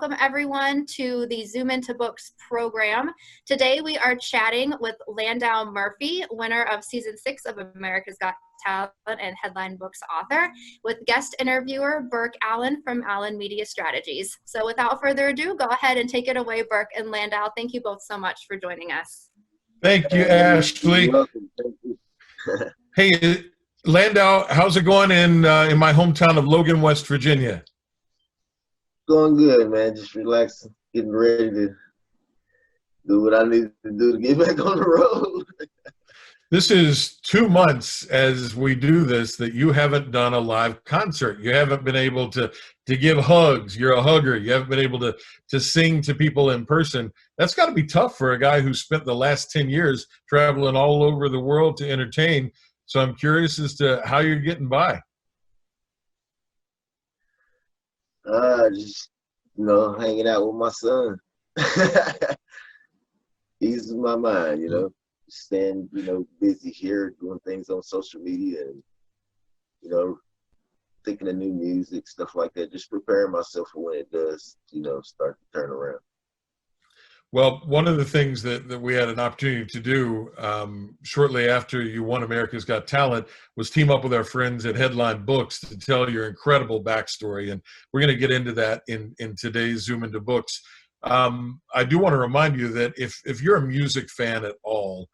welcome everyone to the Zoom Into Books program. Today we are chatting with Landau Murphy, winner of season 6 of America's Got Talent and Headline Books author, with guest interviewer Burke Allen from Allen Media Strategies. So without further ado, go ahead and take it away, Burke and Landau. Thank you both so much for joining us. Thank you, Ashley. Hey, Landau, how's it going in my hometown of Logan, West Virginia? Going good, man. Just relaxing, getting ready to do what I need to do to get back on the road. This is 2 months as we do this that you haven't done a live concert. You haven't been able to give hugs. You're a hugger. You haven't been able to sing to people in person. That's got to be tough for a guy who spent the last 10 years traveling all over the world to entertain. So I'm curious as to how you're getting by. Just, hanging out with my son. Eases my mind, staying, busy here, doing things on social media and, thinking of new music, stuff like that. Just preparing myself for when it does, start to turn around. Well, one of the things that we had an opportunity to do shortly after you won America's Got Talent was team up with our friends at Headline Books to tell your incredible backstory. And we're going to get into that in today's Zoom Into Books. I do want to remind you that if you're a music fan at all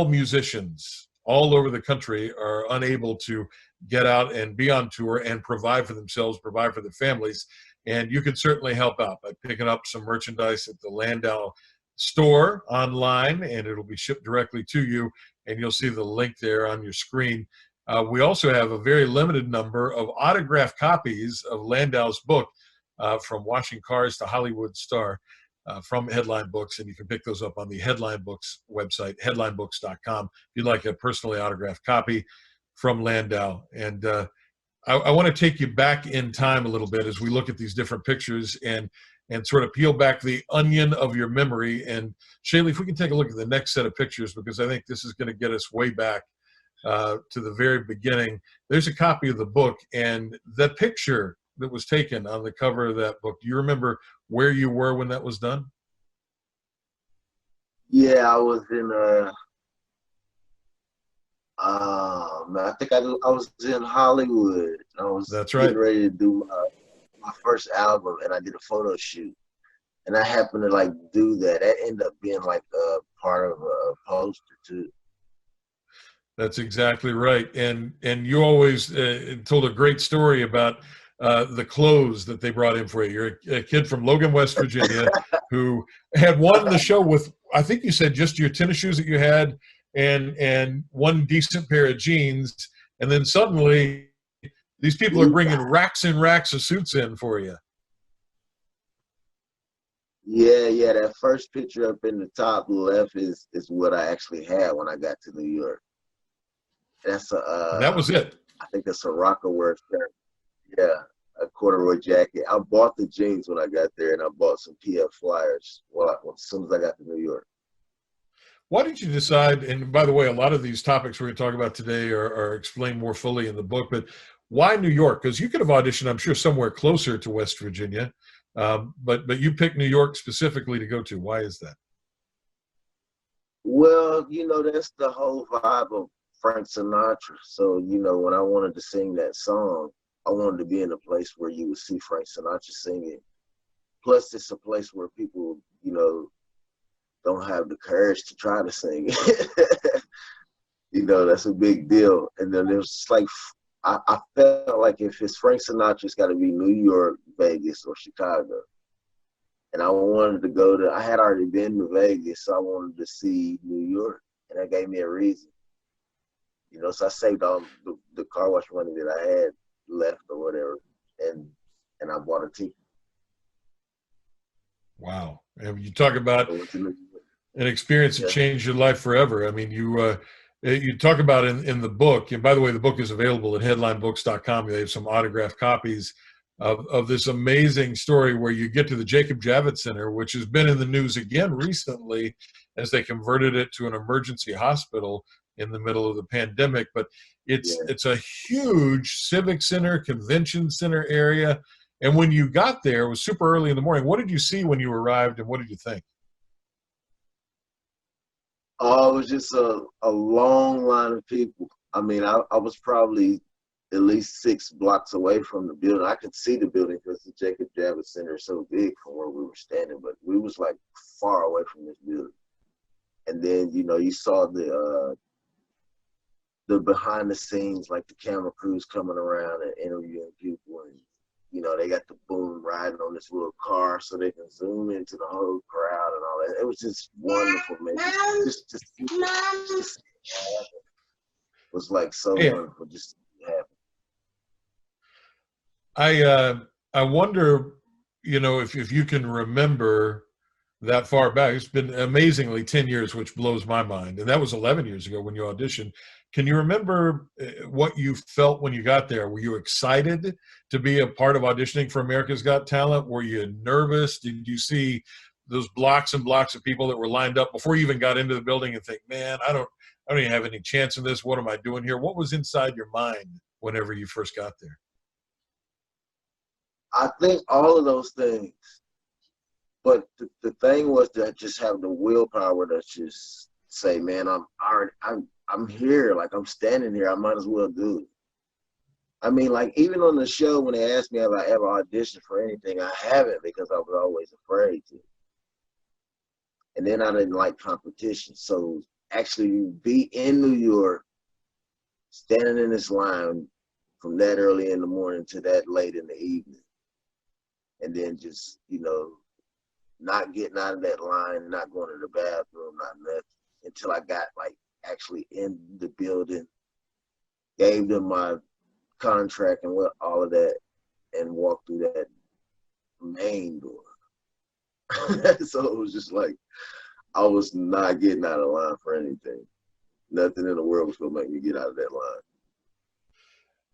musicians all over the country are unable to get out and be on tour and provide for themselves, provide for their families. And you can certainly help out by picking up some merchandise at the Landau store online, and it'll be shipped directly to you, and you'll see the link there on your screen. We also have a very limited number of autographed copies of Landau's book, From Washing Cars to Hollywood Star, from Headline Books, and you can pick those up on the Headline Books website, headlinebooks.com, if you'd like a personally autographed copy from Landau. And I want to take you back in time a little bit as we look at these different pictures and sort of peel back the onion of your memory. And Shaylee, if we can take a look at the next set of pictures, because I think this is going to get us way back to the very beginning. There's a copy of the book, and the picture that was taken on the cover of that book, do you remember where you were when that was done? Yeah, I was in I think I was in Hollywood. I was getting ready to do my first album, and I did a photo shoot. And I happened to do that. That ended up being a part of a poster too. That's exactly right. And you always told a great story about the clothes that they brought in for you. You're a kid from Logan, West Virginia, who had won the show with, I think you said, just your tennis shoes that you had and one decent pair of jeans, and then suddenly these people are bringing racks and racks of suits in for you. Yeah, that first picture up in the top left is what I actually had when I got to New York. That's that was it. I think that's a Rockaware shirt. Yeah, a corduroy jacket. I bought the jeans when I got there, and I bought some PF flyers as soon as I got to New York. Why did you decide, and by the way, a lot of these topics we're going to talk about today are explained more fully in the book, but why New York? Because you could have auditioned, I'm sure, somewhere closer to West Virginia, but you picked New York specifically to go to. Why is that? Well, that's the whole vibe of Frank Sinatra. So, when I wanted to sing that song, I wanted to be in a place where you would see Frank Sinatra singing. Plus, it's a place where people, don't have the courage to try to sing. That's a big deal. And then there's I felt like if it's Frank Sinatra, it's got to be New York, Vegas, or Chicago. And I wanted to go I had already been to Vegas, so I wanted to see New York. And that gave me a reason. So I saved all the car wash money that I had left or whatever, and I bought a ticket. Wow. And you talk about an experience that changed your life forever. I mean, you talk about in the book, and by the way, the book is available at headlinebooks.com. They have some autographed copies of this amazing story where you get to the Jacob Javits Center, which has been in the news again recently as they converted it to an emergency hospital in the middle of the pandemic. But it's a huge civic center, convention center area. And when you got there, it was super early in the morning. What did you see when you arrived, and what did you think? Oh, it was just a long line of people. I mean, I was probably at least 6 blocks away from the building. I could see the building because the Jacob Javits Center is so big from where we were standing, but we was like far away from this building. And then, you know, you saw the behind the scenes, like the camera crews coming around and interviewing people, and you know, they got the boom riding on this little car so they can zoom into the whole crowd and all that. It was just wonderful, man. Just it was like so wonderful just to happen. I wonder, you know, if you can remember that far back. It's been amazingly 10 years, which blows my mind. And that was 11 years ago when you auditioned. Can you remember what you felt when you got there? Were you excited to be a part of auditioning for America's Got Talent? Were you nervous? Did you see those blocks and blocks of people that were lined up before you even got into the building and think, man, I don't even have any chance in this. What am I doing here? What was inside your mind whenever you first got there? I think all of those things. But the thing was to just have the willpower to just say, man, I'm here. Like, I'm standing here. I might as well do it. I mean, like, even on the show, when they asked me if I ever auditioned for anything, I haven't, because I was always afraid to. And then I didn't like competition. So actually be in New York, standing in this line from that early in the morning to that late in the evening, and then just, you know, not getting out of that line, not going to the bathroom, not nothing, until I got, like, actually in the building, gave them my contract and all of that, and walked through that main door. So it was just like, I was not getting out of line for anything. Nothing in the world was going to make me get out of that line.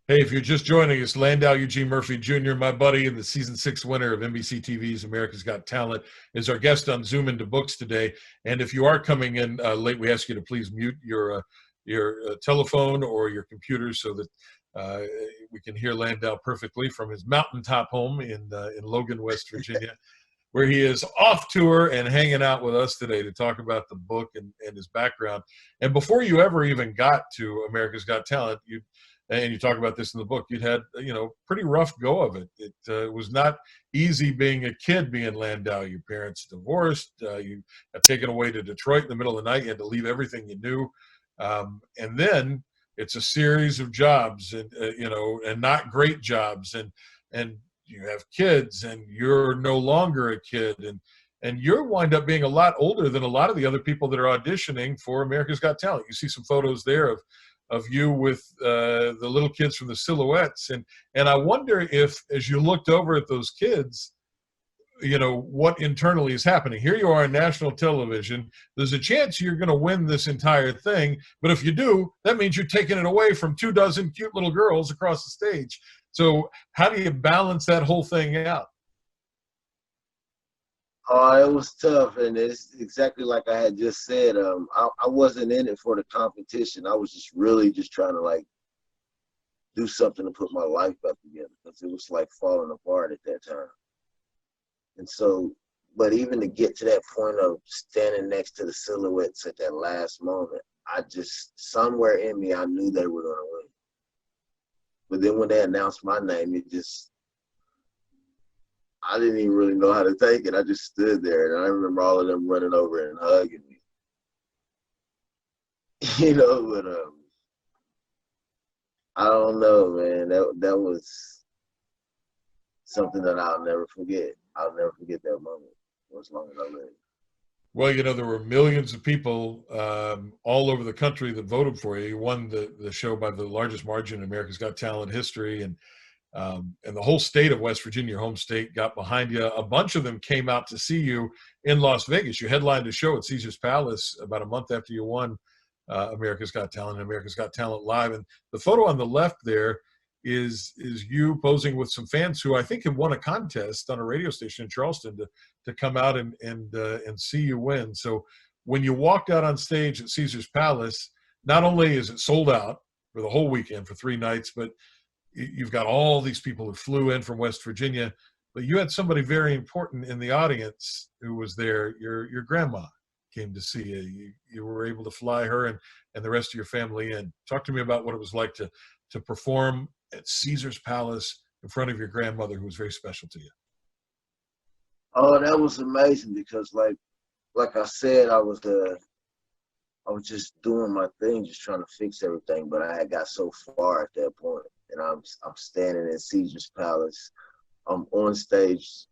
Hey, if you're just joining us, Landau Eugene Murphy Jr., my buddy and the season 6 winner of NBC TV's America's Got Talent, is our guest on Zoom Into Books today. And if you are coming in late, we ask you to please mute your telephone or your computer so that we can hear Landau perfectly from his mountaintop home in Logan, West Virginia, where he is off tour and hanging out with us today to talk about the book and his background. And before you ever even got to America's Got Talent, and you talk about this in the book, you'd had, you know, pretty rough go of it. It was not easy being a kid, being Landau. Your parents divorced. You got taken away to Detroit in the middle of the night. You had to leave everything you knew. And then it's a series of jobs, and you know, and not great jobs. And you have kids, and you're no longer a kid. And you wind up being a lot older than a lot of the other people that are auditioning for America's Got Talent. You see some photos there of you with the little kids from the Silhouettes. And I wonder if, as you looked over at those kids, you know, what internally is happening. Here you are on national television. There's a chance you're going to win this entire thing. But if you do, that means you're taking it away from 24 cute little girls across the stage. So how do you balance that whole thing out? Oh, it was tough, and it's exactly like I had just said. I wasn't in it for the competition. I was just really just trying to, like, do something to put my life back together, because it was like falling apart at that time. And so, but even to get to that point of standing next to the Silhouettes at that last moment, I just, somewhere in me, I knew they were going to win. But then when they announced my name, it just, I didn't even really know how to take it. I just stood there, and I remember all of them running over and hugging me. You know, but I don't know, man. That was something that I'll never forget. I'll never forget that moment for as long as I live. Well, you know, there were millions of people all over the country that voted for you. You won the show by the largest margin in America's Got Talent history, and the whole state of West Virginia, your home state, got behind you. A bunch of them came out to see you in Las Vegas. You headlined a show at Caesar's Palace about a month after you won America's Got Talent, America's Got Talent Live. And the photo on the left there is you posing with some fans who I think have won a contest on a radio station in Charleston to come out and see you win. So when you walked out on stage at Caesar's Palace, not only is it sold out for the whole weekend for 3 nights, but you've got all these people who flew in from West Virginia, but you had somebody very important in the audience who was there. Your grandma came to see you. You were able to fly her and the rest of your family in. Talk to me about what it was like to perform at Caesar's Palace in front of your grandmother, who was very special to you. Oh, that was amazing because like I said, I was just doing my thing, just trying to fix everything, but I had got so far at that point, and I'm standing in Caesar's Palace. I'm on stage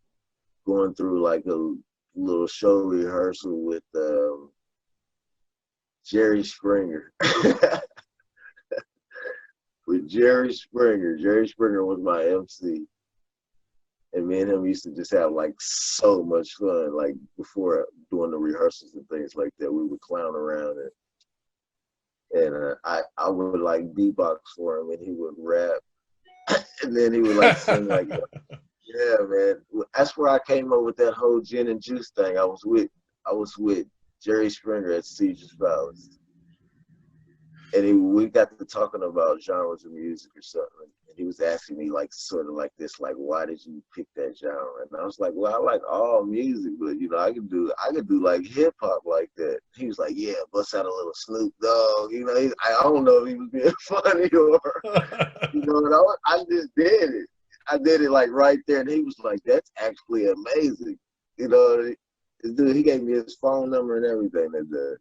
going through like a little show rehearsal with Jerry Springer. With Jerry Springer. Jerry Springer was my MC. And me and him used to just have like so much fun. Like before doing the rehearsals and things like that, we would clown around and I would like beatbox for him and he would rap. And then he would like sing like, yeah, man. That's where I came up with that whole gin and juice thing. I was with Jerry Springer at Caesar's Palace. And we got to talking about genres of music or something. And he was asking me like sort of like this, like, why did you pick that genre? And I was like, well, I like all music, but you know, I could do like hip hop like that. He was like, yeah, bust out a little Snoop Dogg. You know, I don't know if he was being funny or, you know, and I just did it. I did it like right there. And he was like, that's actually amazing. You know, dude, he gave me his phone number and everything that day.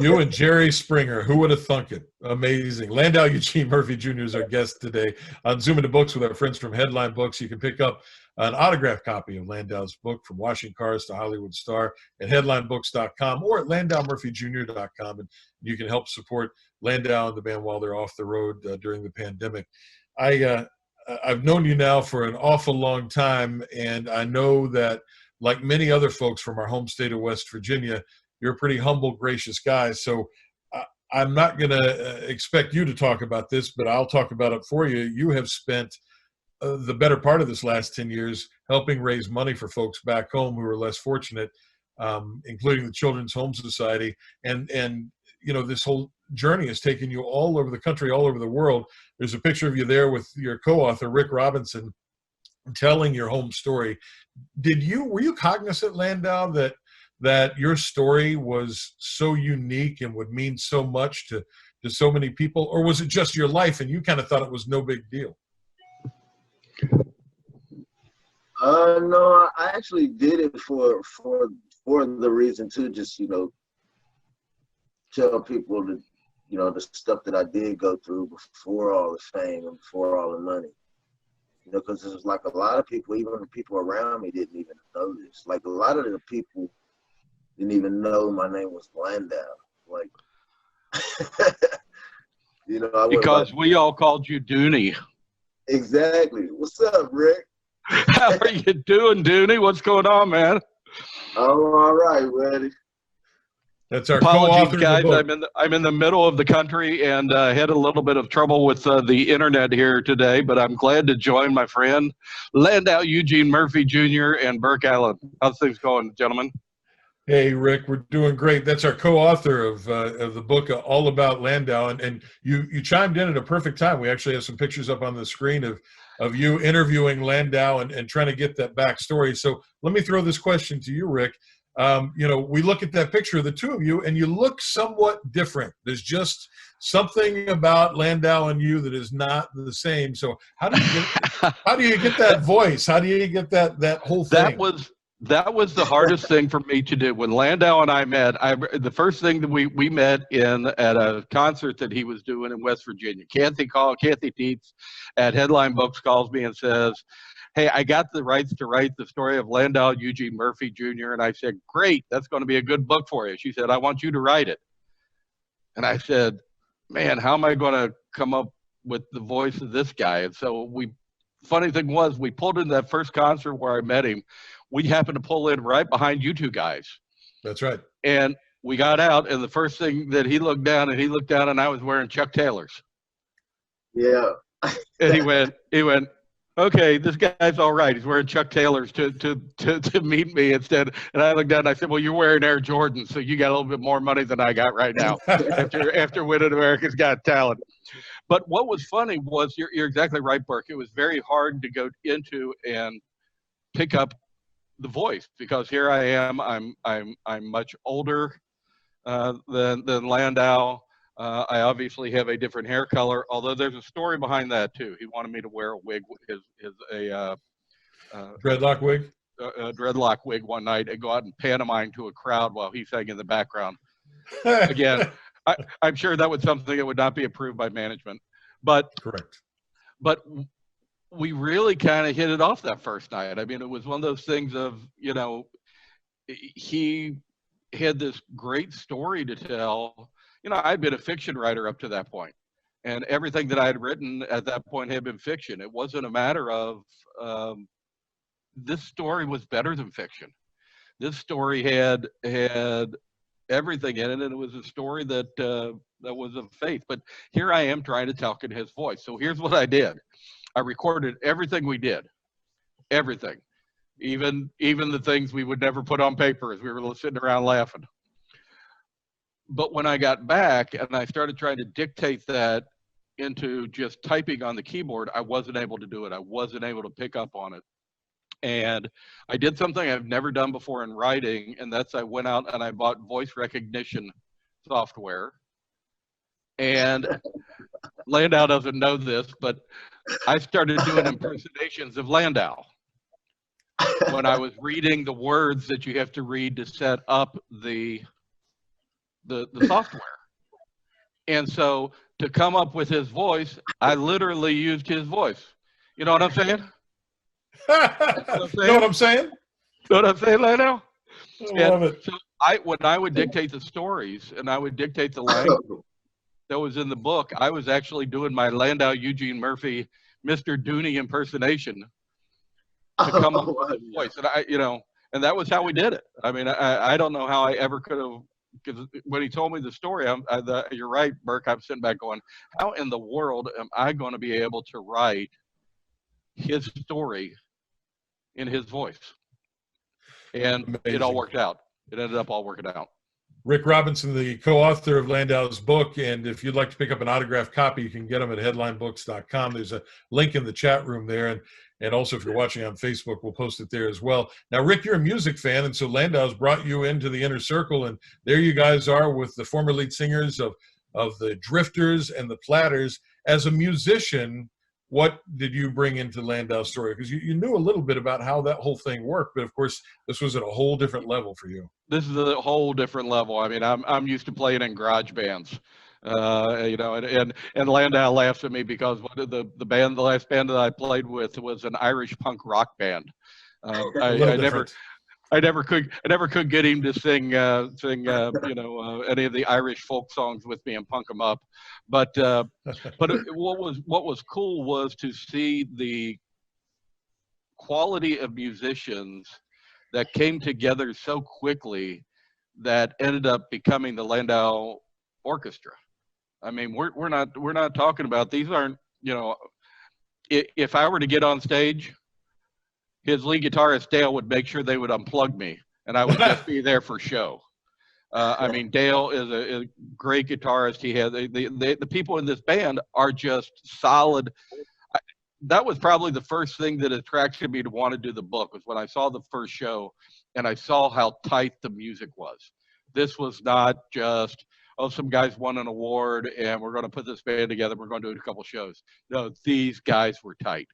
You and Jerry Springer, who would have thunk it? Amazing. Landau Eugene Murphy Jr. is our guest today on Zoom Into Books with our friends from Headline Books. You can pick up an autographed copy of Landau's book, From Washing Cars to Hollywood Star, at headlinebooks.com or at landaumurphyjr.com. And you can help support Landau and the band while they're off the road during the pandemic. I've known you now for an awful long time, and I know that, like many other folks from our home state of West Virginia, you're a pretty humble, gracious guy. So I'm not going to expect you to talk about this, but I'll talk about it for you. You have spent the better part of this last 10 years helping raise money for folks back home who are less fortunate, including the Children's Home Society. And you know, this whole journey has taken you all over the country, all over the world. There's a picture of you there with your co-author, Rick Robinson, telling your home story. Were you cognizant, Landau, that your story was so unique and would mean so much to so many people, or was it just your life and you kind of thought it was no big deal? No, I actually did it for the reason to just, you know, tell people that, you know, the stuff that I did go through before all the fame and before all the money. You know, because there's like a lot of people, even the people around me didn't even know this. Like a lot of the people didn't even know my name was Landau. Like, you know, because we all called you Dooney. Exactly. What's up, Rick? How are you doing, Dooney? What's going on, man? I'm all right, buddy. That's our Apologies, co-author guys. of the book. I'm in the middle of the country and had a little bit of trouble with the internet here today, but I'm glad to join my friend Landau Eugene Murphy Jr. and Burke Allen. How's things going, gentlemen? Hey, Rick, we're doing great. That's our co-author of the book, All About Landau, and you chimed in at a perfect time. We actually have some pictures up on the screen of you interviewing Landau and trying to get that backstory. So let me throw this question to you, Rick. You know, we look at that picture of the two of you, and you look somewhat different. There's just something about Landau and you that is not the same. So how do you get that voice? How do you get that whole thing? That was the hardest thing for me to do. When Landau and I met, the first thing that we met at a concert that he was doing in West Virginia. Kathy Dietz at Headline Books calls me and says, hey, I got the rights to write the story of Landau Eugene Murphy Jr. And I said, great, that's going to be a good book for you. She said, I want you to write it. And I said, man, how am I going to come up with the voice of this guy? And so funny thing was, we pulled in that first concert where I met him. We happened to pull in right behind you two guys. That's right. And we got out, and the first thing that he looked down, and I was wearing Chuck Taylors. Yeah. And he went, okay, this guy's all right. He's wearing Chuck Taylors to meet me instead. And I looked down and I said, well, you're wearing Air Jordans, so you got a little bit more money than I got right now after winning America's Got Talent. But what was funny was you're exactly right, Burke. It was very hard to go into and pick up the voice, because here I am. I'm much older than Landau. I obviously have a different hair color, although there's a story behind that too. He wanted me to wear a wig, Dreadlock wig. A dreadlock wig one night and go out and pantomime to a crowd while he sang in the background. Again, I'm sure that was something that would not be approved by management, but Correct. But we really kind of hit it off that first night. I mean, it was one of those things of, you know, he had this great story to tell. You know, I'd been a fiction writer up to that point, and everything that I had written at that point had been fiction. It wasn't a matter of this story was better than fiction. This story had everything in it, and it was a story that that was of faith. But here I am trying to talk in his voice. So here's what I did. I recorded everything we did, everything, even the things we would never put on paper as we were sitting around laughing. But when I got back and I started trying to dictate that into just typing on the keyboard, I wasn't able to do it. I wasn't able to pick up on it. And I did something I've never done before in writing, and that's I went out and I bought voice recognition software. And Landau doesn't know this, but I started doing impersonations of Landau when I was reading the words that you have to read to set up the software. And so to come up with his voice, I literally used his voice. You know what I'm saying? Know what I'm saying? Know what I'm saying, Landau? I love it. So when I would dictate the stories and I would dictate the language that was in the book, I was actually doing my Landau Eugene Murphy Mr. Dooney impersonation to come up with a voice. And and that was how we did it. I mean, I don't know how I ever could have, because when he told me the story, you're right, Burke, I'm sitting back going, how in the world am I going to be able to write his story in his voice? And Amazing. It all worked out. It ended up all working out. Rick Robinson, the co-author of Landau's book, and if you'd like to pick up an autographed copy, you can get them at headlinebooks.com. There's a link in the chat room there, and also if you're watching on Facebook, we'll post it there as well. Now, Rick, you're a music fan, and so Landau's brought you into the inner circle, and there you guys are with the former lead singers of the Drifters and the Platters. As a musician, what did you bring into Landau's story? Because you knew a little bit about how that whole thing worked, but of course, this was at a whole different level for you. This is a whole different level. I mean, I'm used to playing in garage bands, and Landau laughs at me because the last band that I played with was an Irish punk rock band. I never could get him to sing any of the Irish folk songs with me and punk them up. But what was cool was to see the quality of musicians that came together so quickly that ended up becoming the Landau Orchestra. I mean, we're not talking about, these aren't, if I were to get on stage, his lead guitarist Dale would make sure they would unplug me, and I would just be there for show. I mean, Dale is a great guitarist. He had the people in this band are just solid. That was probably the first thing that attracted me to want to do the book, was when I saw the first show and I saw how tight the music was. This was not just, oh, some guys won an award and we're going to put this band together, we're going to do a couple shows. No, these guys were tight.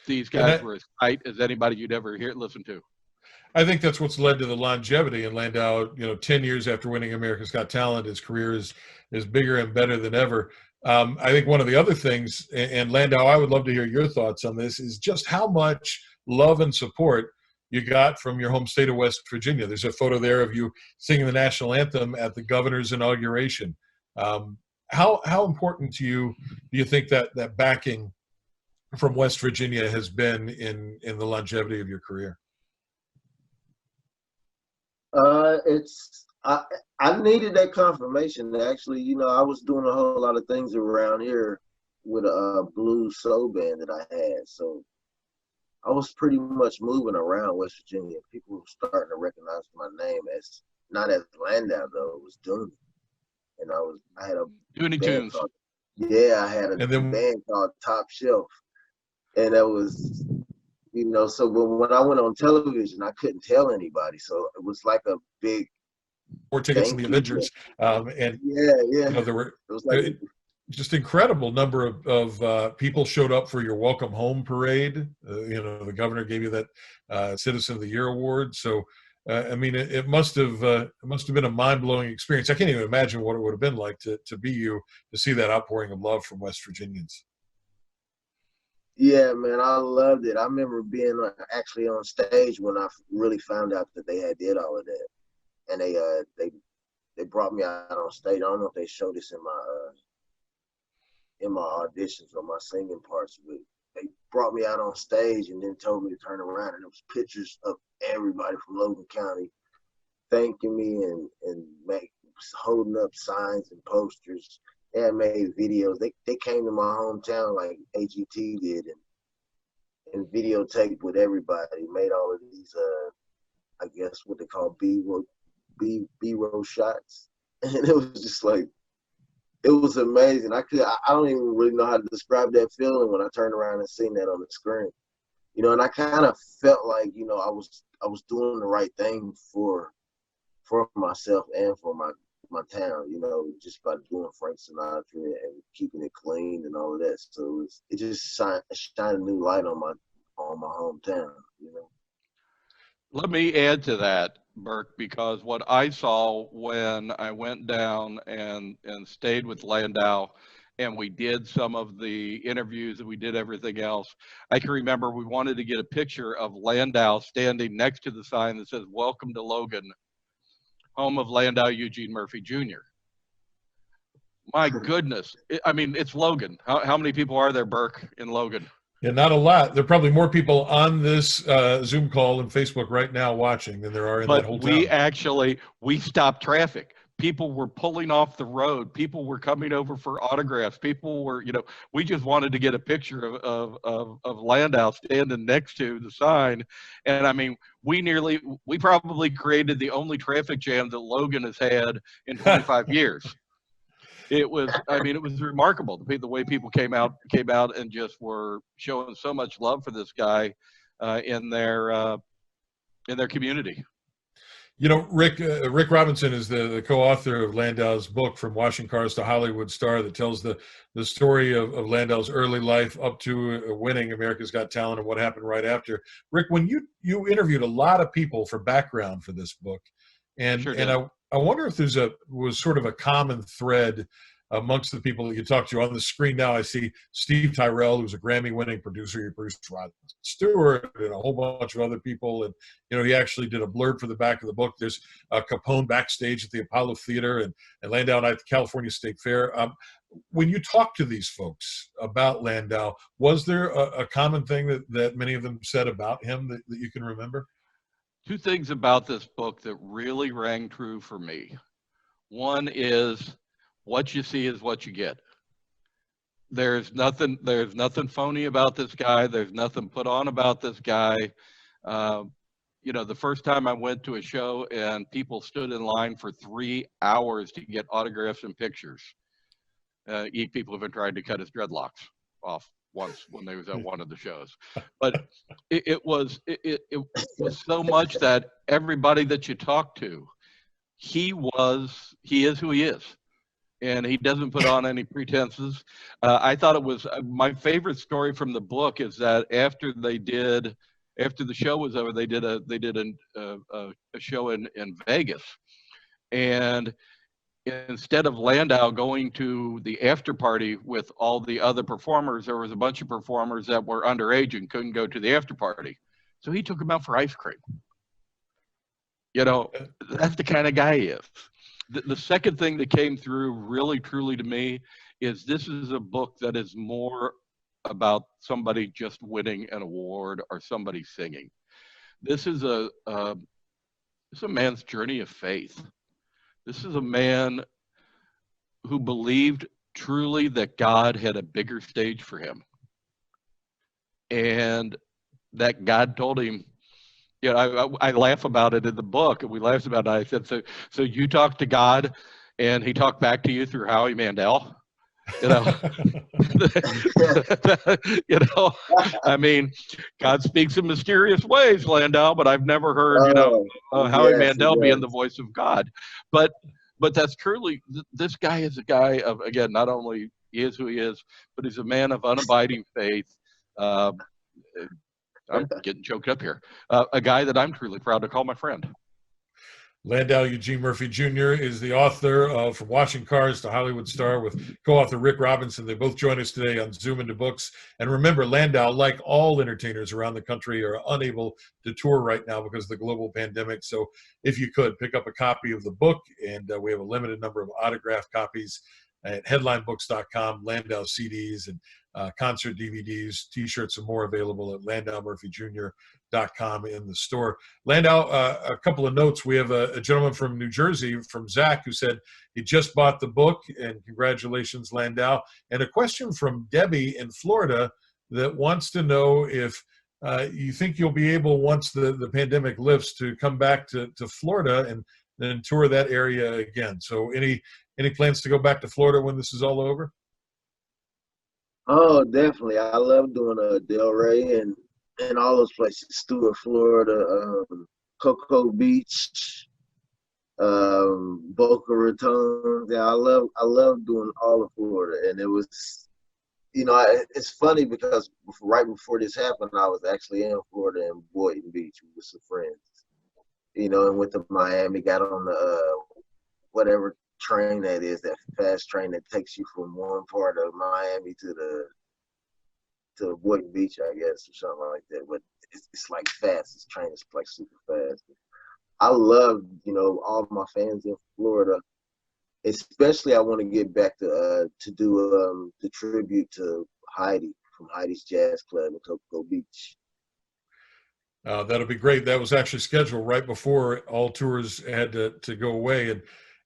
These guys were as tight as anybody you'd ever listen to. I think that's what's led to the longevity in Landau. 10 years after winning America's Got Talent, his career is bigger and better than ever. I think one of the other things, and Landau, I would love to hear your thoughts on this, is just how much love and support you got from your home state of West Virginia. There's a photo there of you singing the national anthem at the governor's inauguration. How important to you do you think that backing from West Virginia has been in the longevity of your career? I needed that confirmation. Actually, I was doing a whole lot of things around here with a blues soul band that I had. So I was pretty much moving around West Virginia. People were starting to recognize my name as, not as Landau though, it was Dooney. And I had a Dooney Tunes. Yeah, I had a And then band called Top Shelf, and that was, you know, so when I went on television, I couldn't tell anybody, so it was like a big more tickets to the thank you. Avengers, and Yeah, yeah. you know there were It was like, just incredible number of people showed up for your welcome home parade. You know, the governor gave you that Citizen of the Year award. So, I mean, it must have been a mind blowing experience. I can't even imagine what it would have been like to be you, to see that outpouring of love from West Virginians. yeah, man, I loved it. I remember being actually on stage when I really found out that they had did all of that, and they brought me out on stage. I don't know if they showed this in my auditions or my singing parts, but they brought me out on stage and then told me to turn around, and there was pictures of everybody from Logan County thanking me and holding up signs and posters. They had made videos. They came to my hometown like AGT did and videotaped with everybody. Made all of these I guess what they call B-roll shots, and it was just like, it was amazing. I don't even really know how to describe that feeling when I turned around and seen that on the screen, you know. And I kind of felt like, you know, I was doing the right thing for myself and for my town, you know, just by doing Frank Sinatra and keeping it clean and all of that. So it just shined a new light on my hometown, you know. Let me add to that, Burke, because what I saw when I went down and stayed with Landau, and we did some of the interviews and we did everything else, I can remember we wanted to get a picture of Landau standing next to the sign that says, "Welcome to Logan, home of Landau Eugene Murphy Jr." My goodness. I mean, it's Logan. How many people are there, Burke, in Logan? Yeah, not a lot. There are probably more people on this Zoom call and Facebook right now watching than there are in that whole town. We stopped traffic. People were pulling off the road. People were coming over for autographs. People were, you know, we just wanted to get a picture of Landau standing next to the sign. And I mean, we probably created the only traffic jam that Logan has had in 25 years. It was, I mean, it was remarkable the way people came out and just were showing so much love for this guy in their community. You know, Rick Robinson is the co-author of Landau's book, From Washing Cars to Hollywood Star, that tells the story of Landau's early life up to winning America's Got Talent and what happened right after. Rick, when you interviewed a lot of people for background for this book, and Sure and I wonder if was sort of a common thread amongst the people that you talked to. On the screen now, I see Steve Tyrell, who's a Grammy-winning producer. He produced Rod Stewart and a whole bunch of other people. And, you know, he actually did a blurb for the back of the book. There's Capone backstage at the Apollo Theater and Landau night at the California State Fair. When you talk to these folks about Landau, was there a common thing that many of them said about him that you can remember? Two things about this book that really rang true for me. One is, what you see is what you get. There's nothing phony about this guy. There's nothing put on about this guy. You know, the first time I went to a show and people stood in line for 3 hours to get autographs and pictures. People have been trying to cut his dreadlocks off once when they was at one of the shows. But it was so much that everybody that you talk to, he is who he is. And he doesn't put on any pretenses. I thought it was my favorite story from the book is that after the show was over, they did a show in Vegas, and instead of Landau going to the after party with all the other performers, there was a bunch of performers that were underage and couldn't go to the after party, so he took them out for ice cream. You know, that's the kind of guy he is. The second thing that came through really truly to me is this is a book that is more about somebody just winning an award or somebody singing. This is a man's journey of faith. This is a man who believed truly that God had a bigger stage for him, and that God told him. You know, I laugh about it in the book, and we laughed about it. I said, so you talked to God, and he talked back to you through Howie Mandel? You know, you know, I mean, God speaks in mysterious ways, Landau, but I've never heard, Howie yes, Mandel being the yes. voice of God. But that's truly, this guy is a guy of, again, not only he is who he is, but he's a man of unabiding faith. I'm getting choked up here. A guy that I'm truly proud to call my friend. Landau Eugene Murphy Jr. is the author of From Washing Cars to Hollywood Star with co-author Rick Robinson. They both join us today on Zoom into Books. And remember, Landau, like all entertainers around the country, are unable to tour right now because of the global pandemic. So if you could, pick up a copy of the book, and we have a limited number of autographed copies at headlinebooks.com, Landau CDs and concert DVDs, T-shirts, and more available at LandauMurphyJr.com in the store. Landau, a couple of notes. We have a gentleman from New Jersey, from Zach, who said he just bought the book, and congratulations, Landau. And a question from Debbie in Florida that wants to know if you think you'll be able, once the pandemic lifts, to come back to Florida and then tour that area again. So any plans to go back to Florida when this is all over? Oh, definitely. I love doing Delray and all those places. Stewart, Florida, Cocoa Beach, Boca Raton. Yeah, I love doing all of Florida. And it was, it's funny because right before this happened, I was actually in Florida in Boynton Beach with some friends. And went to Miami, got on the whatever train that is, that fast train that takes you from one part of Miami to Boynton Beach, I guess, or something like that. But it's like fast. This train is like super fast. I love, all my fans in Florida. Especially, I want to get back to do the tribute to Heidi from Heidi's Jazz Club in Cocoa Beach. That'll be great. That was actually scheduled right before all tours had to go away.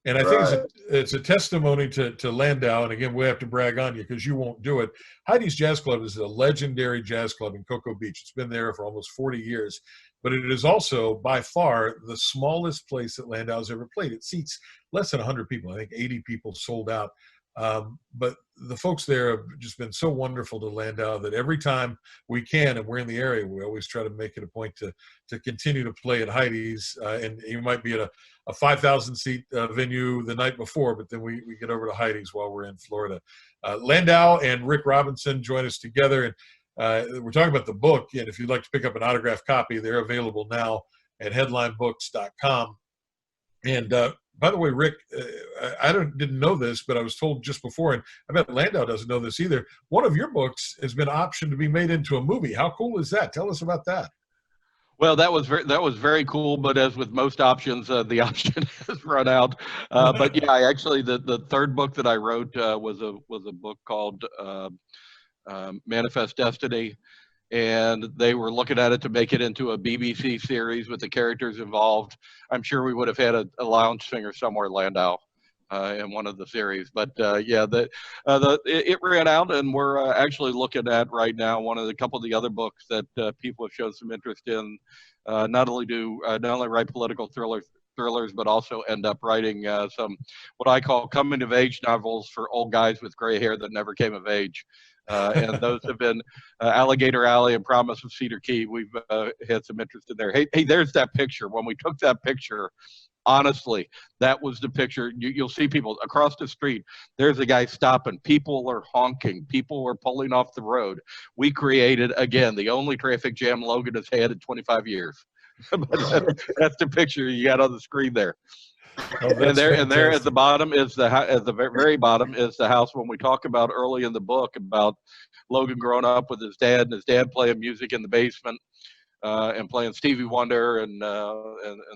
And I think it's a testimony to Landau. And again, we have to brag on you because you won't do it. Heidi's Jazz Club is a legendary jazz club in Cocoa Beach. It's been there for almost 40 years. But it is also by far the smallest place that Landau's ever played. It seats less than 100 people. I think 80 people sold out. But the folks there have just been so wonderful to Landau that every time we can, and we're in the area, we always try to make it a point to continue to play at Heidi's. And you might be at a 5,000 seat venue the night before, but then we get over to Heidi's while we're in Florida. Landau and Rick Robinson join us together, and we're talking about the book. And if you'd like to pick up an autographed copy, they're available now at headlinebooks.com. And by the way, Rick, I didn't know this, but I was told just before, and I bet Landau doesn't know this either. One of your books has been optioned to be made into a movie. How cool is that? Tell us about that. Well, that was very cool, but as with most options, the option has run out. But yeah, actually, the third book that I wrote was a book called Manifest Destiny, and they were looking at it to make it into a BBC series with the characters involved. I'm sure we would have had a lounge singer somewhere, Landau, in one of the series. But yeah, it ran out, and we're actually looking at right now a couple of the other books that people have shown some interest in. Not only write political thrillers, but also end up writing some what I call coming of age novels for old guys with gray hair that never came of age. And those have been Alligator Alley and Promise of Cedar Key. We've had some interest in there. Hey, there's that picture. When we took that picture, honestly, that was the picture. You'll see people across the street. There's a guy stopping. People are honking. People are pulling off the road. We created, again, the only traffic jam Logan has had in 25 years. That's the picture you got on the screen there. Oh, and there at the bottom is at the very bottom is the house when we talk about early in the book about Logan growing up with his dad and his dad playing music in the basement and playing Stevie Wonder and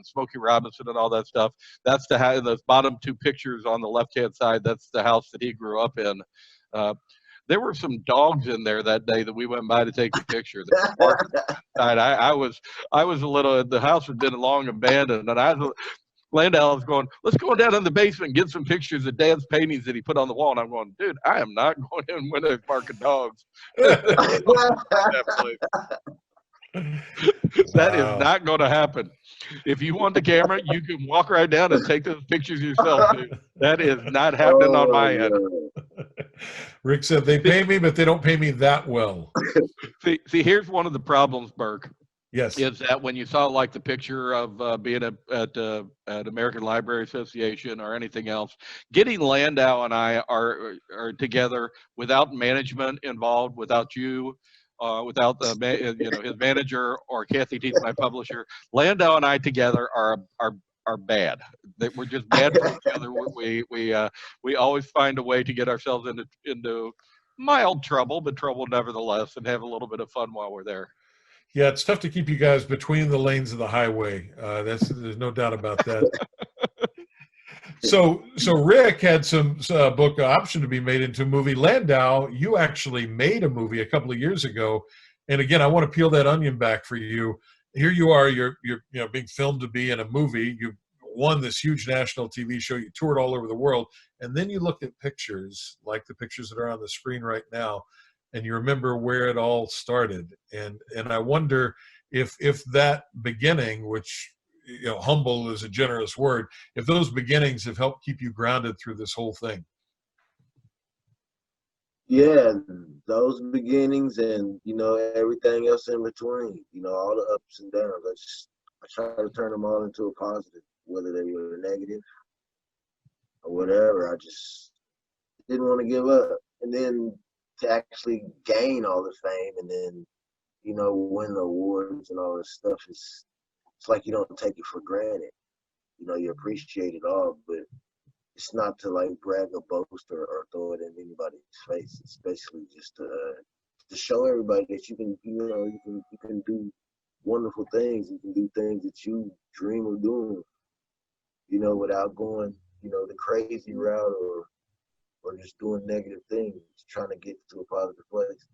Smokey Robinson and all that stuff. That's those bottom two pictures on the left-hand side. That's the house that he grew up in. There were some dogs in there that day that we went by to take a picture. I was a little. The house had been long abandoned, and Landau was going, let's go down in the basement and get some pictures of Dad's paintings that he put on the wall. And I'm going, dude, I am not going in when there's barking dogs. That is not going to happen. If you want the camera, you can walk right down and take those pictures yourself, dude. That is not happening on my end. Rick said they pay me, but they don't pay me that well. See, here's one of the problems, Burke. Yes. Is that when you saw like the picture of being at American Library Association or anything else, getting Landau and I are together without management involved, without you, without his manager or Kathy Teeth, my publisher. Landau and I together are bad. That we're just bad for each other. We always find a way to get ourselves into mild trouble, but trouble nevertheless, and have a little bit of fun while we're there. Yeah, it's tough to keep you guys between the lanes of the highway. There's no doubt about that. So Rick had some book option to be made into a movie. Landau, you actually made a movie a couple of years ago, and again, I want to peel that onion back for you. Here you are, you're being filmed to be in a movie. You won this huge national TV show. You toured all over the world, and then you look at pictures like the pictures that are on the screen right now, and you remember where it all started. And I wonder if that beginning, which humble is a generous word, if those beginnings have helped keep you grounded through this whole thing. Yeah, those beginnings and everything else in between, all the ups and downs. I try to turn them all into a positive, whether they were negative or whatever. I just didn't want to give up. And then to actually gain all the fame and then, win the awards and all this stuff, it's like you don't take it for granted. You appreciate it all, but it's not to like brag or boast or throw it in anybody's face. It's basically just to show everybody that you can, you can do wonderful things. You can do things that you dream of doing, without going, the crazy route or just doing negative things, trying to get to a positive place.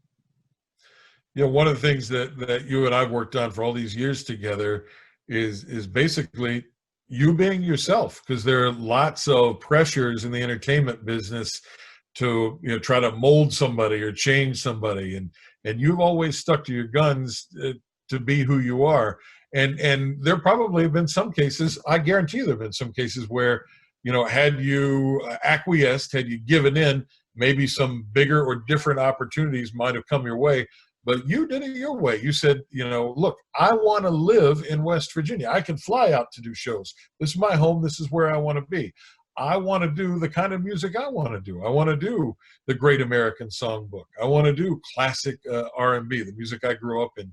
One of the things that you and I've worked on for all these years together is basically you being yourself, because there are lots of pressures in the entertainment business to try to mold somebody or change somebody, and you've always stuck to your guns to be who you are. And there probably have been some cases, I guarantee you there have been some cases where had you acquiesced, had you given in, maybe some bigger or different opportunities might have come your way. But you did it your way. You said, look, I want to live in West Virginia. I can fly out to do shows. This is my home. This is where I want to be. I want to do the kind of music I want to do. I want to do the Great American Songbook. I want to do classic R&B, the music I grew up in.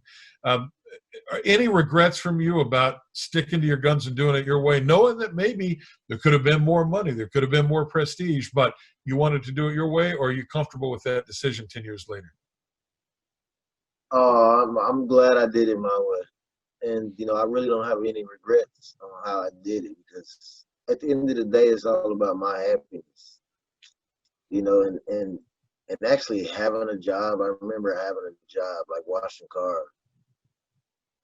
Any regrets from you about sticking to your guns and doing it your way, knowing that maybe there could have been more money, there could have been more prestige, but you wanted to do it your way, or are you comfortable with that decision 10 years later? Oh, I'm glad I did it my way. And, I really don't have any regrets on how I did it, because at the end of the day, it's all about my happiness, and actually having a job. I remember having a job, like washing cars,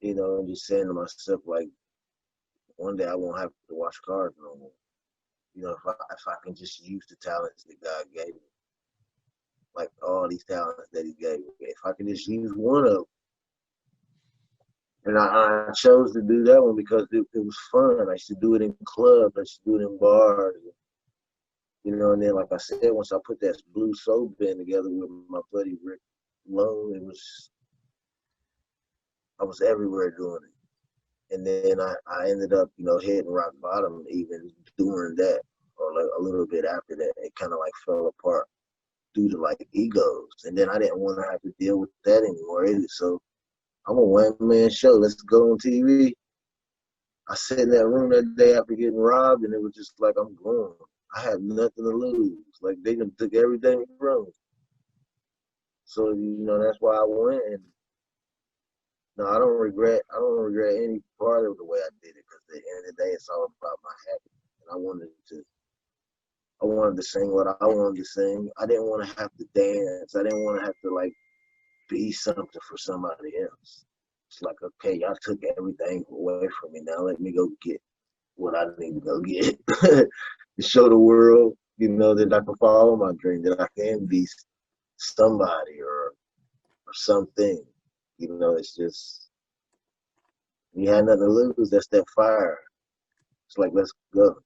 and just saying to myself, like, one day I won't have to wash cars no more. If I can just use the talents that God gave me. Like all these talents that he gave me. If I could just use one of them. And I chose to do that one because it was fun. I used to do it in clubs. I used to do it in bars. And then, like I said, once I put that blue soul band together with my buddy Rick Logan, I was everywhere doing it. And then I ended up, hitting rock bottom even during that, or like a little bit after that. It kind of like fell apart due to like egos, and then I didn't want to have to deal with that anymore either. So I'm a one-man show. Let's go on TV. I sat in that room that day after getting robbed, and it was just like, I'm gone. I had nothing to lose. Like, they done took everything from me. So that's why I went. And no, I don't regret any part of the way I did it, because at the end of the day, it's all about my happiness. And I wanted to sing what I wanted to sing. I didn't want to have to dance. I didn't want to have to like be something for somebody else. It's like, okay, y'all took everything away from me. Now let me go get what I need to go get to show the world, that I can follow my dream, that I can be somebody or something. It's just, you had nothing to lose. That's that fire. It's like, let's go.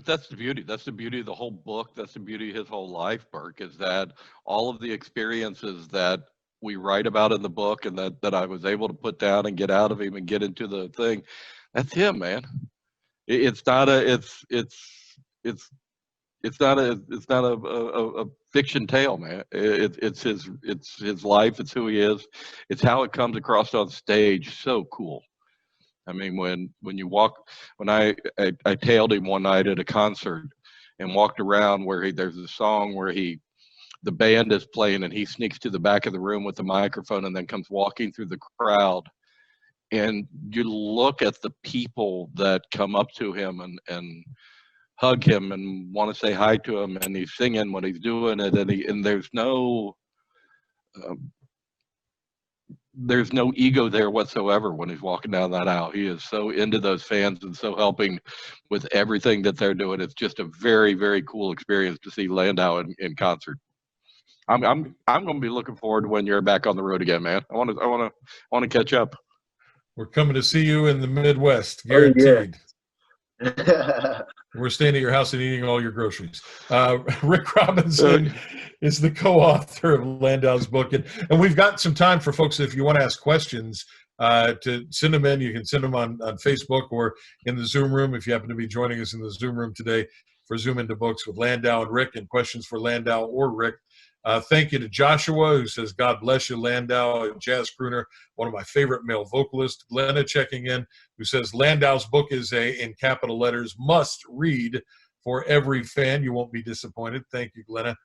But that's the beauty. That's the beauty of the whole book. That's the beauty of his whole life, Burke, is that all of the experiences that we write about in the book and that I was able to put down and get out of him and get into the thing, that's him, man. It's not a it's not a fiction tale, man. It's his life. It's who he is. It's how it comes across on stage. So cool. I mean, when I tailed him one night at a concert and walked around where there's a song where the band is playing and he sneaks to the back of the room with the microphone and then comes walking through the crowd. And you look at the people that come up to him and hug him and want to say hi to him, and he's singing when he's doing it, and there's no ego there whatsoever when he's walking down that aisle. He is so into those fans and so helping with everything that they're doing. It's just a very, very cool experience to see Landau in concert. I'm going to be looking forward to when you're back on the road again, man. I want to catch up. We're coming to see you in the Midwest, guaranteed. Oh, yeah. We're staying at your house and eating all your groceries. Rick Robinson is the co-author of Landau's book. And we've got some time for folks, if you want to ask questions, to send them in. You can send them on Facebook or in the Zoom room if you happen to be joining us in the Zoom room today for Zoom Into Books with Landau and Rick, and questions for Landau or Rick. Thank you to Joshua, who says, God bless you, Landau, jazz crooner, one of my favorite male vocalists. Glenna checking in, who says, Landau's book is in capital letters, must read for every fan. You won't be disappointed. Thank you, Glenna.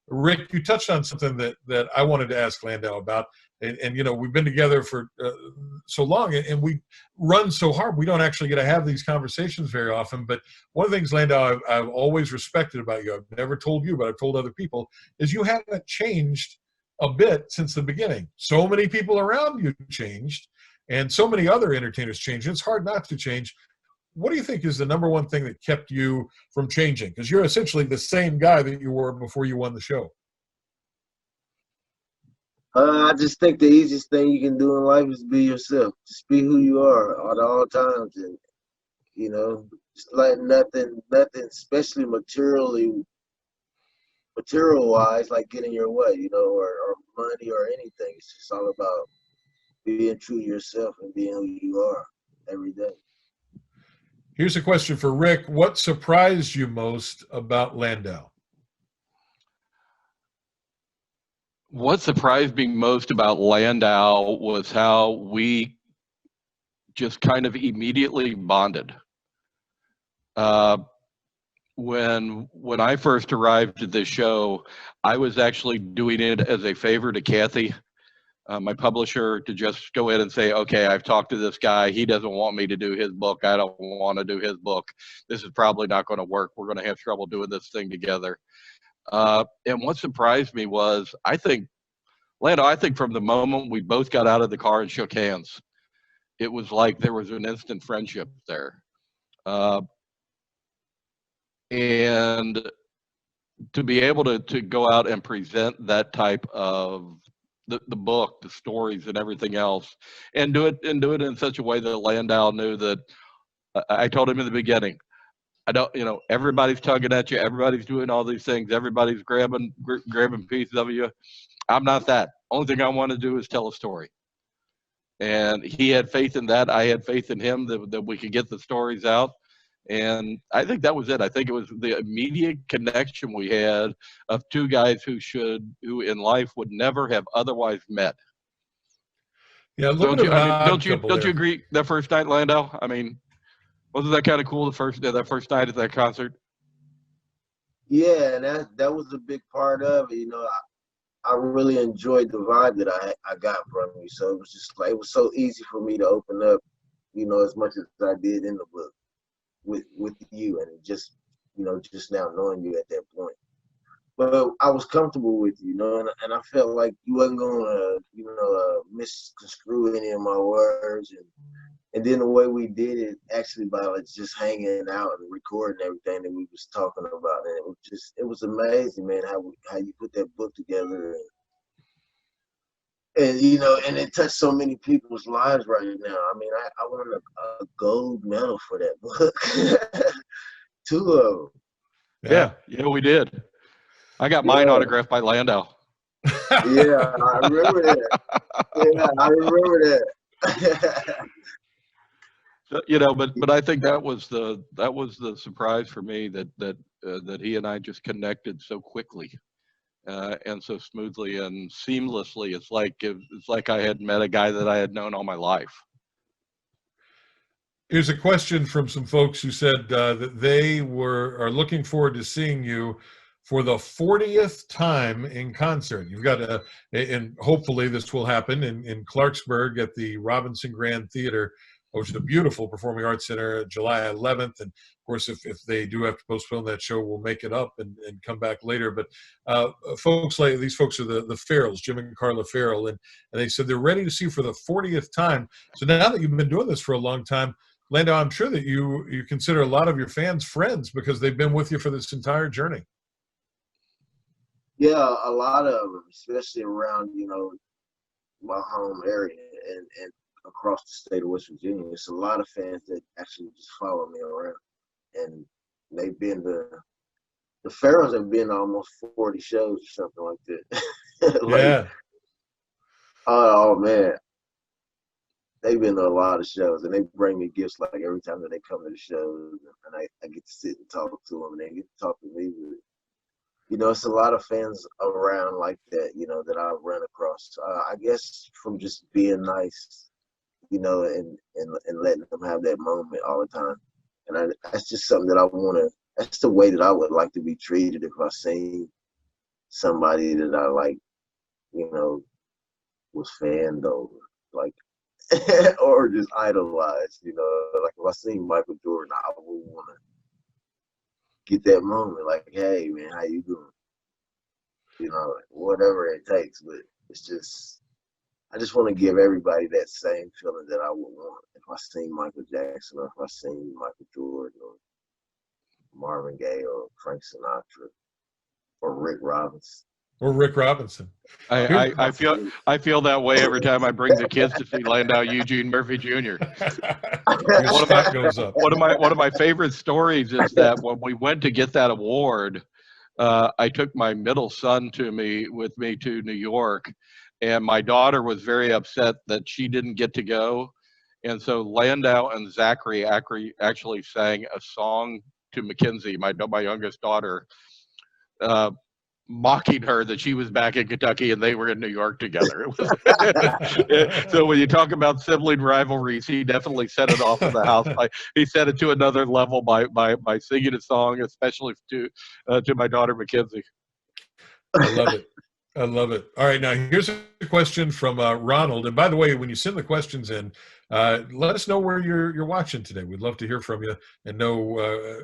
Rick, you touched on something that I wanted to ask Landau about. And you know, we've been together for so long, and we run so hard, we don't actually get to have these conversations very often. But one of the things, Landau, I've always respected about you, I've never told you, but I've told other people, is you haven't changed a bit since the beginning. So many people around you changed, and so many other entertainers changed. It's hard not to change. What do you think is the number one thing that kept you from changing? Because you're essentially the same guy that you were before you won the show. I just think the easiest thing you can do in life is be yourself. Just be who you are at all times, and you know, just let nothing, especially material-wise, like get in your way, you know, or money or anything. It's just all about being true to yourself and being who you are every day. Here's a question for Rick. What surprised you most about Landau? What surprised me most about Landau was how we just kind of immediately bonded. When I first arrived at this show, I was actually doing it as a favor to Kathy, my publisher, to just go in and say, okay, I've talked to this guy. He doesn't want me to do his book. I don't want to do his book. This is probably not going to work. We're going to have trouble doing this thing together. And what surprised me was, Landau, I think from the moment we both got out of the car and shook hands, it was like there was an instant friendship there. And to be able to go out and present that type of the book, the stories and everything else, and do it in such a way that Landau knew that I told him in the beginning, everybody's tugging at you, everybody's doing all these things, everybody's grabbing pieces of you. I'm not that. Only thing I want to do is tell a story. And he had faith in that. I had faith in him that we could get the stories out. And I think that was it. I think it was the immediate connection we had of two guys who in life would never have otherwise met. Yeah, don't you agree? That first night, Landau? I mean, wasn't that kind of cool? That first night at that concert. Yeah, and that was a big part of it. You know, I really enjoyed the vibe that I got from you. So it was just like, it was so easy for me to open up, you know, as much as I did in the book with you, and just, you know, just now knowing you at that point. But I was comfortable with you, you know, and I felt like you wasn't gonna, you know, misconstrue any of my words, and then the way we did it, actually by like just hanging out and recording everything that we was talking about, and it was amazing, man, how you put that book together, and you know, and it touched so many people's lives right now. I mean, I won a gold medal for that book. 2 of Yeah, we did. I got them. mine Yeah, autographed by Landau. yeah, I remember that. Yeah, I remember that. You know, but I think that was the surprise for me that he and I just connected so quickly and so smoothly and seamlessly. It's like I had met a guy that I had known all my life. Here's a question from some folks who said that they are looking forward to seeing you for the 40th time in concert. You've got and hopefully this will happen in Clarksburg at the Robinson Grand Theater, which is a beautiful performing arts center, July 11th. And of course, if they do have to postpone that show, we'll make it up and come back later. But folks like these folks are the Farrells, Jim and Carla Farrell, and they said they're ready to see you for the 40th time. So now that you've been doing this for a long time, Landau, I'm sure that you consider a lot of your fans friends because they've been with you for this entire journey. Yeah, a lot of them, especially around, my home area and across the state of West Virginia. It's a lot of fans that actually just follow me around. And they've been the Pharaohs have been to almost 40 shows or something like that. Yeah. Oh man. They've been to a lot of shows, and they bring me gifts like every time that they come to the shows, and I get to sit and talk to them, and they get to talk to me. It's a lot of fans around like that, that I've run across. I guess from just being nice, and letting them have that moment all the time. And that's just something that I want to, that's the way that I would like to be treated if I seen somebody that I like, was fanned over. Like, or just idolized, like if I seen Michael Jordan, I would want to get that moment, like, hey man, how you doing? Whatever it takes, but it's just, I just want to give everybody that same feeling that I would want if I seen Michael Jackson, or if I seen Michael Jordan, or Marvin Gaye, or Frank Sinatra, or Rick Robinson. Or Rick Robinson. I feel that way every time I bring the kids to see Landau Eugene Murphy Jr. Your stock goes up. One of my favorite stories is that when we went to get that award, I took my middle son with me to New York, and my daughter was very upset that she didn't get to go, and so Landau and Zachary actually sang a song to Mackenzie, my youngest daughter, mocking her that she was back in Kentucky and they were in New York together. So when you talk about sibling rivalries, he definitely set it off in the house. He set it to another level by singing a song, especially to my daughter Mackenzie. I love it. I love it. All right, now here's a question from Ronald. And by the way, when you send the questions in, let us know where you're watching today. We'd love to hear from you and know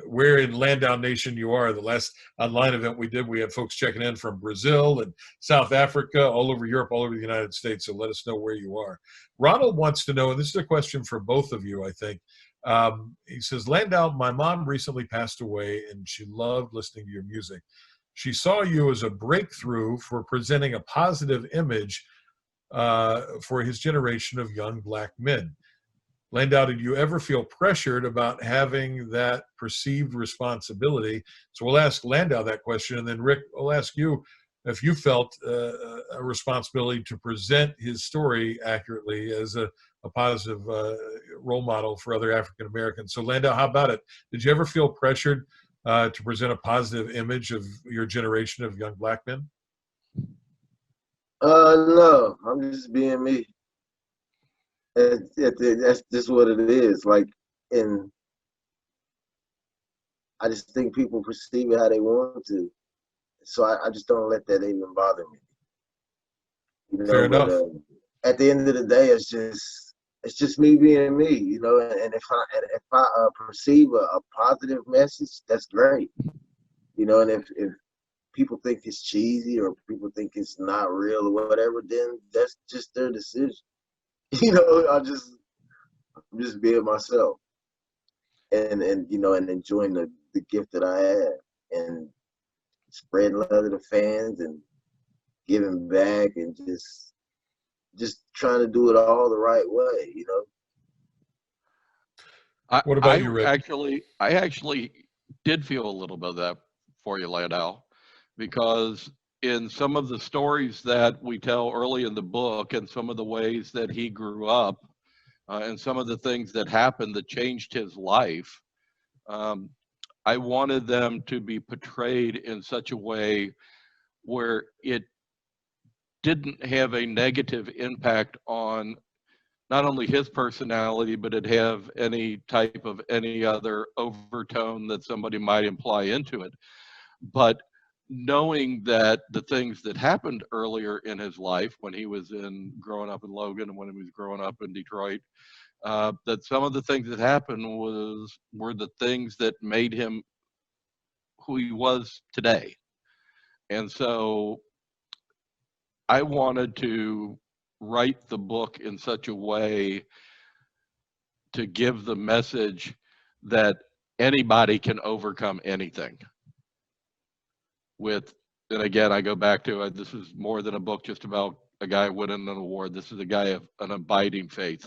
where in Landau Nation you are. The last online event we did, we had folks checking in from Brazil and South Africa, all over Europe, all over the United States. So let us know where you are. Ronald wants to know, and this is a question for both of you, I think. He says, Landau, my mom recently passed away and she loved listening to your music. She saw you as a breakthrough for presenting a positive image for his generation of young black men. Landau, did you ever feel pressured about having that perceived responsibility? So we'll ask Landau that question, and then Rick, I'll ask you if you felt a responsibility to present his story accurately as a positive role model for other African Americans. So Landau, how about it? Did you ever feel pressured to present a positive image of your generation of young black men? No, I'm just being me. That's just what it is. Like, and I just think people perceive it how they want to. So I just don't let that even bother me. Fair enough. At the end of the day, it's just me being me, and if I perceive a positive message, that's great. And if people think it's cheesy or people think it's not real or whatever, then that's just their decision. I'm just being myself and enjoying the gift that I have and spreading love to the fans and giving back and just trying to do it all the right way, What about you, Rick? I actually did feel a little bit of that for you, Landau, because in some of the stories that we tell early in the book and some of the ways that he grew up and some of the things that happened that changed his life, I wanted them to be portrayed in such a way where it didn't have a negative impact on not only his personality, but it have any type of any other overtone that somebody might imply into it. But knowing that the things that happened earlier in his life when he was growing up in Logan and when he was growing up in Detroit, that some of the things that happened were the things that made him who he was today. And so I wanted to write the book in such a way to give the message that anybody can overcome anything. And again, I go back to it, this is more than a book just about a guy winning an award. This is a guy of an abiding faith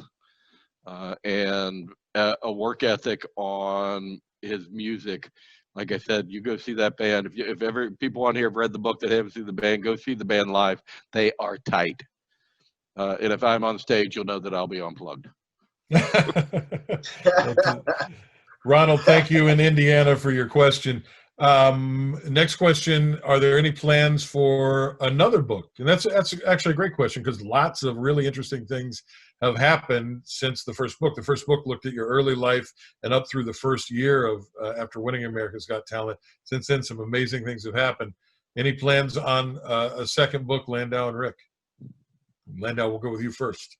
and a work ethic on his music. Like I said, you go see that band. If ever people on here have read the book that haven't seen the band, go see the band live. They are tight. And if I'm on stage, you'll know that I'll be unplugged. Ronald, thank you in Indiana for your question. Next question, are there any plans for another book? And that's actually a great question because lots of really interesting things have happened since the first book. The first book looked at your early life and up through the first year of after winning America's Got Talent. Since then, some amazing things have happened. Any plans on a second book, Landau and Rick? Landau, we'll go with you first.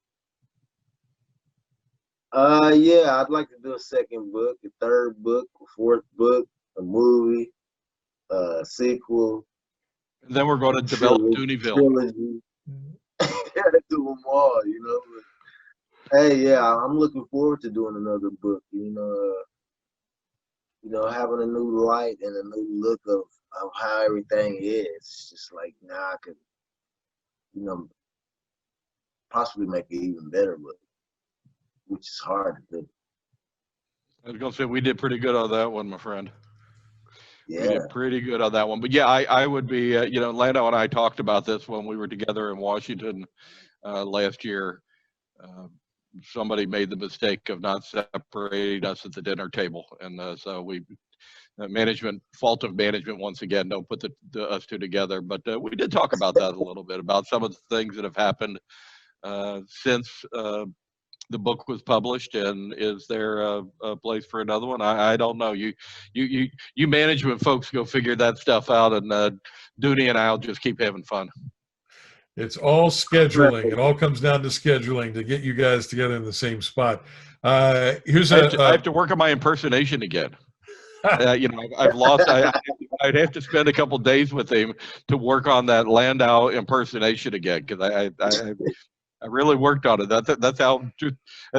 Yeah, I'd like to do a second book, a third book, a fourth book, a movie, sequel. And then we're going to develop Dooneyville. Trilogy. Gotta do them all, you know. Hey, yeah, I'm looking forward to doing another book. You know, having a new light and a new look of how everything is. It's just like now I could, you know, possibly make it even better, but which is hard to do. I was gonna say we did pretty good on that one, my friend. Yeah. We did pretty good on that one. But yeah, I would be, you know, Landau and I talked about this when we were together in Washington last year. Somebody made the mistake of not separating us at the dinner table, and so we fault of management once again. Don't put us two together, but we did talk about that a little bit about some of the things that have happened since the book was published, and is there a place for another one? I don't know. You management folks go figure that stuff out, and Dooney and I'll just keep having fun. It's all scheduling. It all comes down to scheduling to get you guys together in the same spot. I have to work on my impersonation again. You know, I've lost. I'd have to spend a couple days with him to work on that Landau impersonation again because I really worked on it. That's how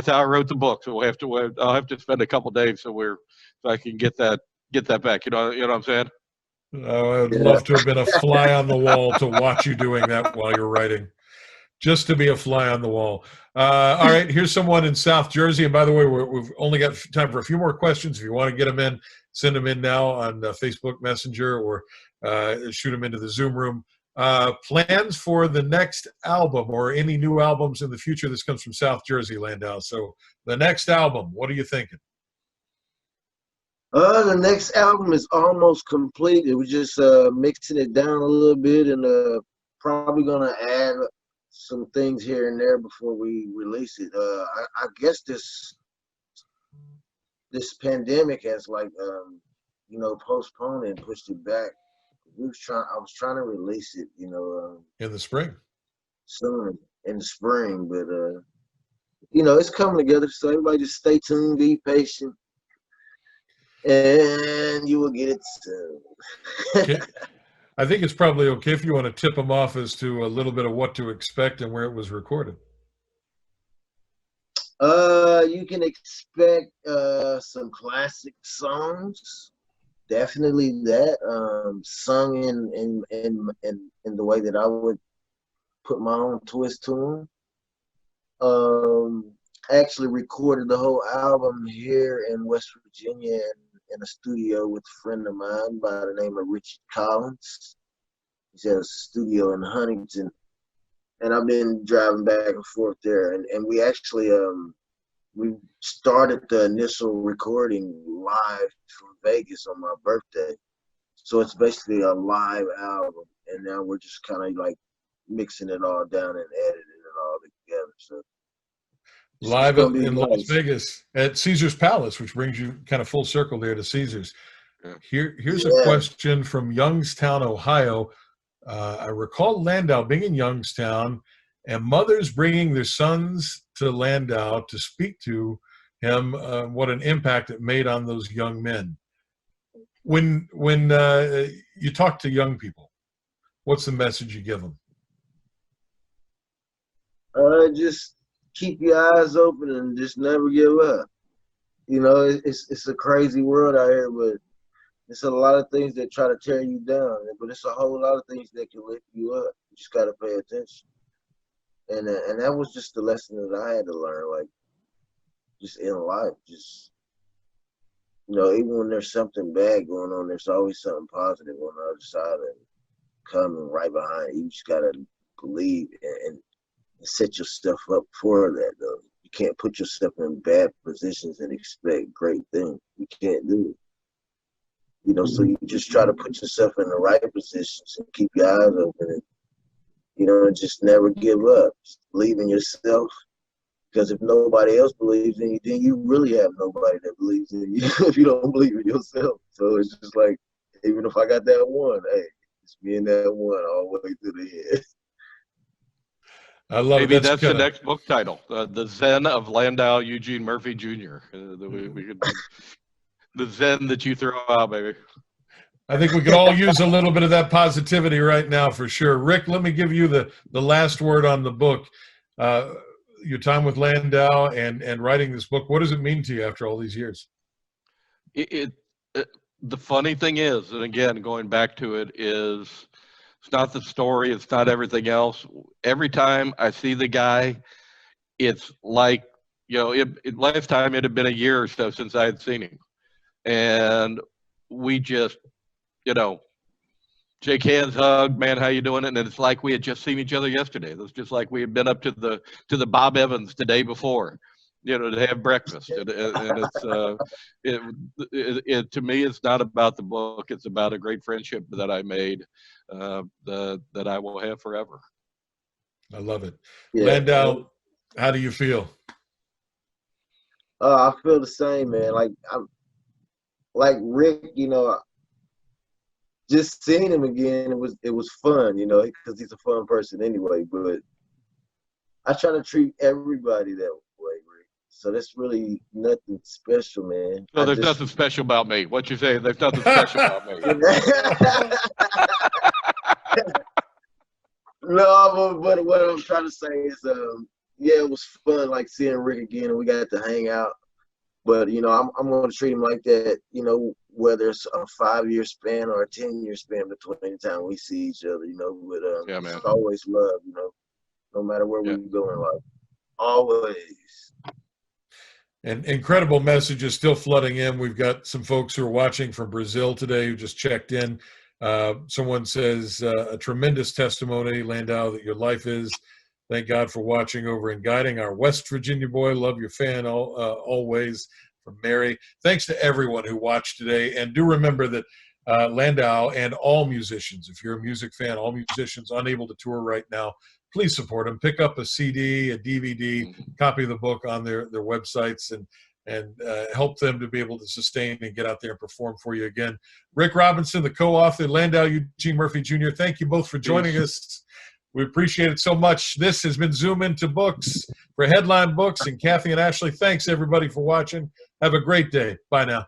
I wrote the book. So I'll have to spend a couple days so I can get that back. You know what I'm saying? Oh, I would love to have been a fly on the wall to watch you doing that while you're writing. Just to be a fly on the wall. All right, here's someone in South Jersey. And by the way, we've only got time for a few more questions. If you want to get them in, send them in now on Facebook Messenger or shoot them into the Zoom room. Plans for the next album or any new albums in the future? This comes from South Jersey, Landau. So the next album, what are you thinking? The next album is almost complete. It was just mixing it down a little bit and probably gonna add some things here and there before we release it. I guess this pandemic has like you know, postponed and pushed it back. I was trying to release it, you know, in the spring. Soon in the spring, but you know, it's coming together. So everybody just stay tuned, be patient, and you will get it soon. Okay. I think it's probably okay if you want to tip them off as to a little bit of what to expect and where it was recorded. You can expect some classic songs. Definitely that sung in the way that I would put my own twist to them. Actually recorded the whole album here in West Virginia, and in a studio with a friend of mine by the name of Richard Collins. He has a studio in Huntington, and I've been driving back and forth there. And we actually we started the initial recording live from Vegas on my birthday. So it's basically a live album, and now we're just kind of like mixing it all down and editing it all together. So live in nice. Las Vegas at Caesar's Palace, which brings you kind of full circle there to Caesar's. Here's a question from Youngstown, Ohio. I recall Landau being in Youngstown and mothers bringing their sons to Landau to speak to him, what an impact it made on those young men. When you talk to young people, what's the message you give them? Just keep your eyes open and just never give up. You know, it's a crazy world out here, but it's a lot of things that try to tear you down, but it's a whole lot of things that can lift you up. You just got to pay attention. And that was just the lesson that I had to learn, like, just in life. Just, you know, even when there's something bad going on, there's always something positive on the other side and coming right behind you. You just got to believe and set yourself up for that, though. You can't put yourself in bad positions and expect great things. You can't do it. You know, so you just try to put yourself in the right positions and keep your eyes open and, you know, and just never give up. Just believe in yourself. Because if nobody else believes in you, then you really have nobody that believes in you if you don't believe in yourself. So it's just like, even if I got that one, hey, it's me and that one all the way to the end. I love Maybe it. that's the next book title, The Zen of Landau Eugene Murphy Jr. We could, the Zen that you throw out, baby. I think we could all use a little bit of that positivity right now for sure. Rick, let me give you the last word on the book. Your time with Landau and writing this book, what does it mean to you after all these years? The funny thing is, and again, going back to it, is it's not the story, it's not everything else. Every time I see the guy, it's like, you know, last time it had been a year or so since I had seen him. And we just, you know, shake hands, hug, man, how you doing? And it's like we had just seen each other yesterday. It was just like we had been up to the Bob Evans the day before, you know, to have breakfast. And it's to me, it's not about the book. It's about a great friendship that I made that I will have forever. I love it. Yeah. Landau, how do you feel? I feel the same, man. Like Rick, you know, just seeing him again, it was fun, you know, because he's a fun person anyway. But I try to treat everybody that way, Rick. So that's really nothing special, man. No, there's nothing special about me. What you say? There's nothing special about me. No, but what I'm trying to say is, yeah, it was fun, like seeing Rick again, and we got to hang out. But, you know, I'm going to treat him like that, you know, whether it's a 5-year span or a 10-year span between the time we see each other, you know, with yeah, man. it's always love, you know, no matter where we go in life. Always. And incredible messages still flooding in. We've got some folks who are watching from Brazil today who just checked in. Someone says, a tremendous testimony, Landau, that your life is. Thank God for watching over and guiding our West Virginia boy. Love your fan always, from Mary. Thanks to everyone who watched today. And do remember that Landau and all musicians, if you're a music fan, all musicians unable to tour right now, please support them. Pick up a CD, a DVD, copy of the book on their websites, and help them to be able to sustain and get out there and perform for you again. Rick Robinson, the co-author, Landau Eugene Murphy Jr., thank you both for joining us. We appreciate it so much. This has been Zoom Into Books for Headline Books and Kathy and Ashley. Thanks, everybody, for watching. Have a great day. Bye now.